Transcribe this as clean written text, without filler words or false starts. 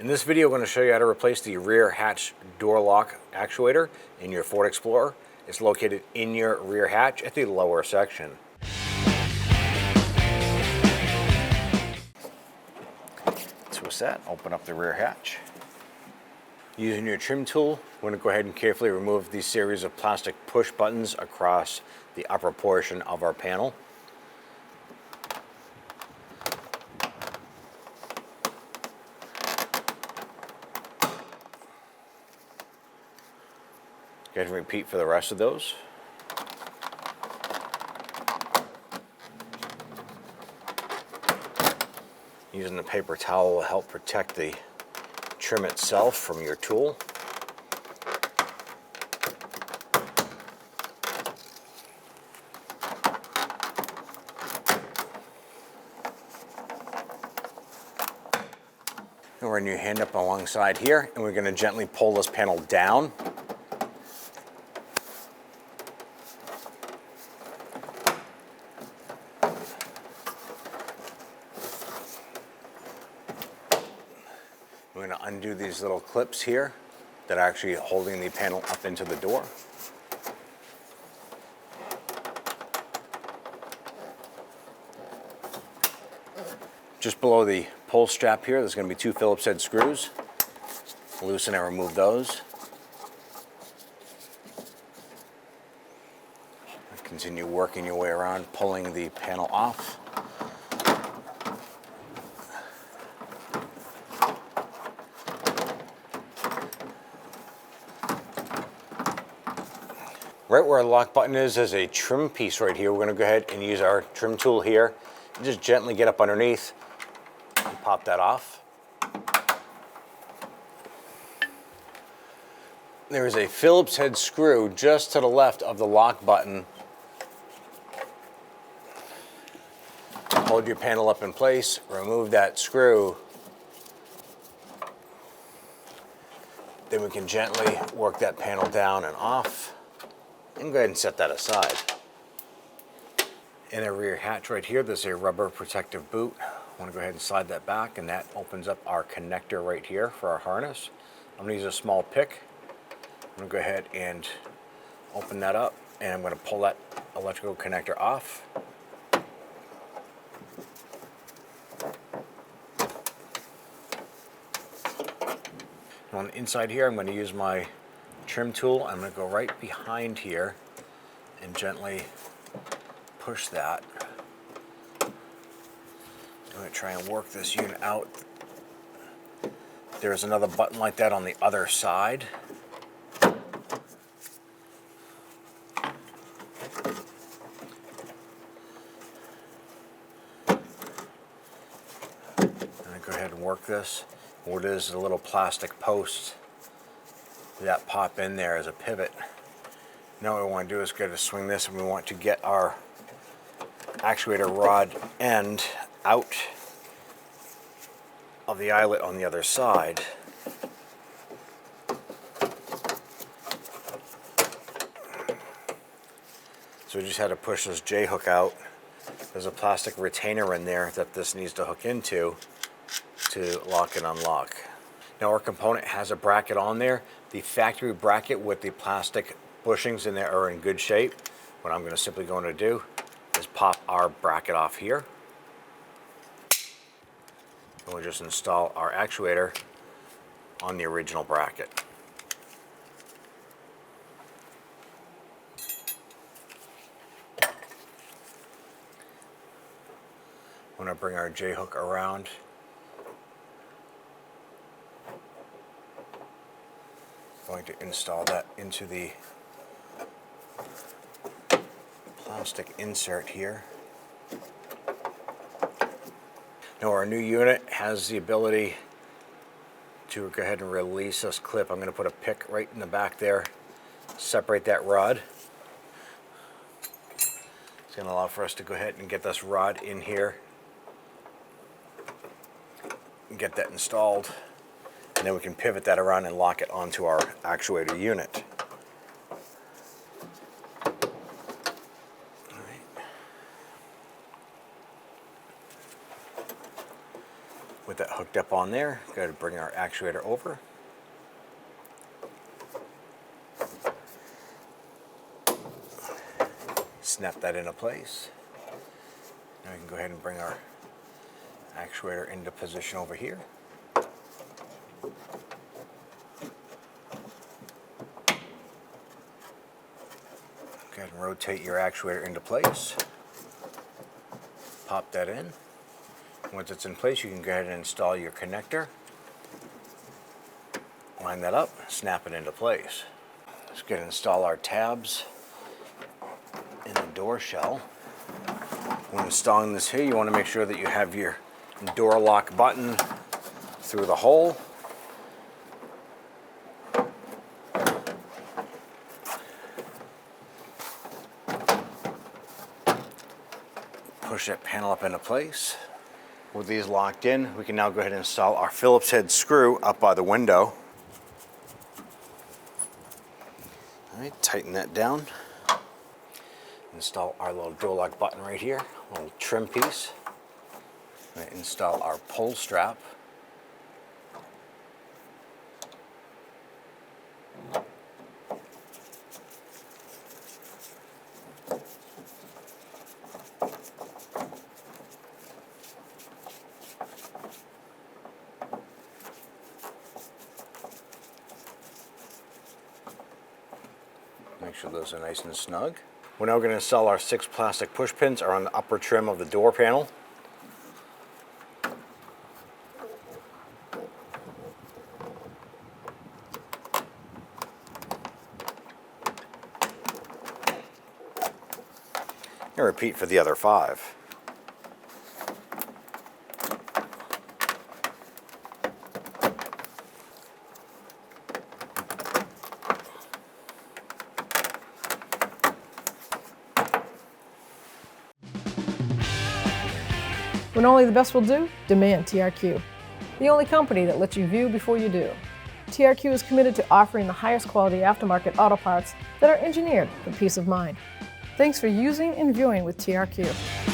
In this video, I'm going to show you how to replace the rear hatch door lock actuator in your Ford Explorer. It's located in your rear hatch at the lower section. Twist that, open up the rear hatch. Using your trim tool, we're going to go ahead and carefully remove these series of plastic push buttons across the upper portion of our panel. Go ahead and repeat for the rest of those. Using the paper towel will help protect the trim itself from your tool. And we're going to hand up alongside here, and we're going to gently pull this panel down. We're going to undo these little clips here that are actually holding the panel up into the door. Just below the pull strap here, there's going to be 2 Phillips head screws. Loosen and remove those. Continue working your way around, pulling the panel off. Right where our lock button is, there's a trim piece right here. We're going to go ahead and use our trim tool here and just gently get up underneath and pop that off. There is a Phillips head screw just to the left of the lock button. Hold your panel up in place, remove that screw. Then we can gently work that panel down and off. And go ahead and set that aside. In the rear hatch right here, there's a rubber protective boot. I want to go ahead and slide that back, and that opens up our connector right here for our harness. I'm going to use a small pick. I'm going to go ahead and open that up, and I'm going to pull that electrical connector off. On the inside here, I'm going to use my trim tool. I'm going to go right behind here and gently push that. I'm going to try and work this unit out. There's another button like that on the other side. I'm going to go ahead and work this. What is a little plastic post that pop in there as a pivot. Now what we want to do is go to swing this, and we want to get our actuator rod end out of the eyelet on the other side. So we just had to push this J-hook out. There's a plastic retainer in there that this needs to hook into to lock and unlock. Now our component has a bracket on there. The factory bracket with the plastic bushings in there are in good shape. What I'm simply going to do is pop our bracket off here. And we'll just install our actuator on the original bracket. I'm going to bring our J-hook around. Going to install that into the plastic insert here. Now our new unit has the ability to go ahead and release this clip. I'm going to put a pick right in the back there, separate that rod. It's going to allow for us to go ahead and get this rod in here and get that installed. And then we can pivot that around and lock it onto our actuator unit. With that hooked up on there, go ahead and bring our actuator over. Snap that into place. Now we can go ahead and bring our actuator into position over here. Go ahead and rotate your actuator into place. Pop that in. Once it's in place, you can go ahead and install your connector. Line that up, snap it into place. Let's go ahead and install our tabs in the door shell. When installing this here, you want to make sure that you have your door lock button through the hole. Push that panel up into place. With these locked in, we can now go ahead and install our Phillips head screw up by the window. All right, tighten that down. Install our little door lock button right here, a little trim piece. Install our pull strap. Make sure those are nice and snug. We're now going to install our 6 plastic push pins around the upper trim of the door panel. And repeat for the other 5. When only the best will do, demand TRQ. The only company that lets you view before you do. TRQ is committed to offering the highest quality aftermarket auto parts that are engineered for peace of mind. Thanks for using and viewing with TRQ.